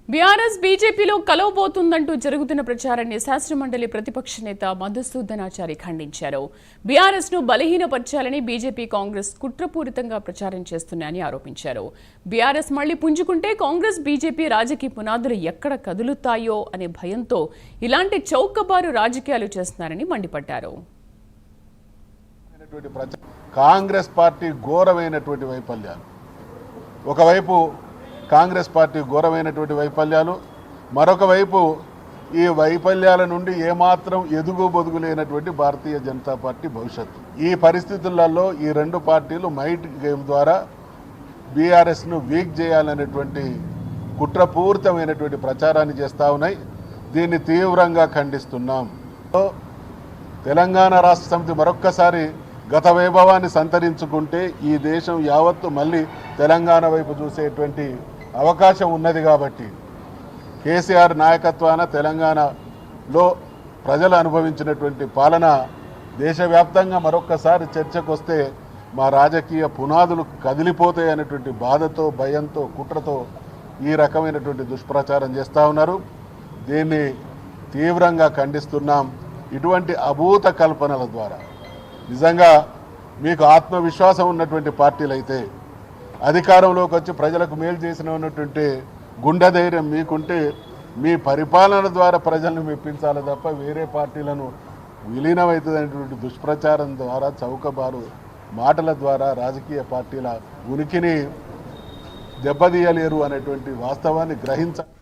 BRS బీజేపీలో కలవబోతుందంటూ జరుగుతున్న ప్రచారాన్ని శాసనమండలి ప్రతిపక్ష నేత మధుసూదనాచారి ఖండించారు. బీఆర్ఎస్ ను బలహీనపరచాలని బీజేపీ కాంగ్రెస్ కుట్రపూరితంగా ప్రచారం చేస్తున్నాయని ఆరోపించారు. బీఆర్ఎస్ మళ్లీ పుంజుకుంటే కాంగ్రెస్ బీజేపీ రాజకీయ పునాదులు ఎక్కడ కదులుతాయో అనే భయంతో ఇలాంటి చౌకబారు రాజకీయాలు చేస్తున్నారని మండిపడ్డారు. కాంగ్రెస్ పార్టీ ఘోరమైనటువంటి వైఫల్యాలు, ఒకవైపు కాంగ్రెస్ పార్టీ ఘోరమైనటువంటి వైఫల్యాలు, మరొక వైపు ఈ వైఫల్యాల నుండి ఏమాత్రం ఎదుగు బొదుగు లేనటువంటి భారతీయ జనతా పార్టీ భవిష్యత్తు. ఈ పరిస్థితులలో ఈ రెండు పార్టీలు మైట్ గేమ్ ద్వారా బీఆర్ఎస్ను వీక్ చేయాలనేటువంటి కుట్రపూరితమైనటువంటి ప్రచారాన్ని చేస్తూ ఉన్నాయి. దీన్ని తీవ్రంగా ఖండిస్తున్నాం. తెలంగాణ రాష్ట్ర సమితి మరొక్కసారి గత వైభవాన్ని సంతరించుకుంటే ఈ దేశం యావత్తు మళ్ళీ తెలంగాణ వైపు చూసేటువంటి అవకాశం ఉన్నది. కాబట్టి కేసీఆర్ నాయకత్వాన తెలంగాణలో ప్రజలు అనుభవించినటువంటి పాలన దేశవ్యాప్తంగా మరొక్కసారి చర్చకు వస్తే మా రాజకీయ పునాదులు కదిలిపోతాయి అనేటువంటి బాధతో, భయంతో, కుట్రతో ఈ రకమైనటువంటి దుష్ప్రచారం చేస్తూ ఉన్నారు. దీన్ని తీవ్రంగా ఖండిస్తున్నాం. ఇటువంటి అభూత కల్పనల ద్వారా నిజంగా మీకు ఆత్మవిశ్వాసం ఉన్నటువంటి పార్టీలు అయితే, అధికారంలోకి వచ్చి ప్రజలకు మేలు చేసినటువంటి గుండె ధైర్యం మీకుంటే మీ పరిపాలన ద్వారా ప్రజలను మెప్పించాలి తప్ప వేరే పార్టీలను విలీనమవుతుందనేటువంటి దుష్ప్రచారం ద్వారా, చౌకబారు మాటల ద్వారా రాజకీయ పార్టీల ఉనికిని దెబ్బతీయలేరు అనేటువంటి వాస్తవాన్ని గ్రహించాలి.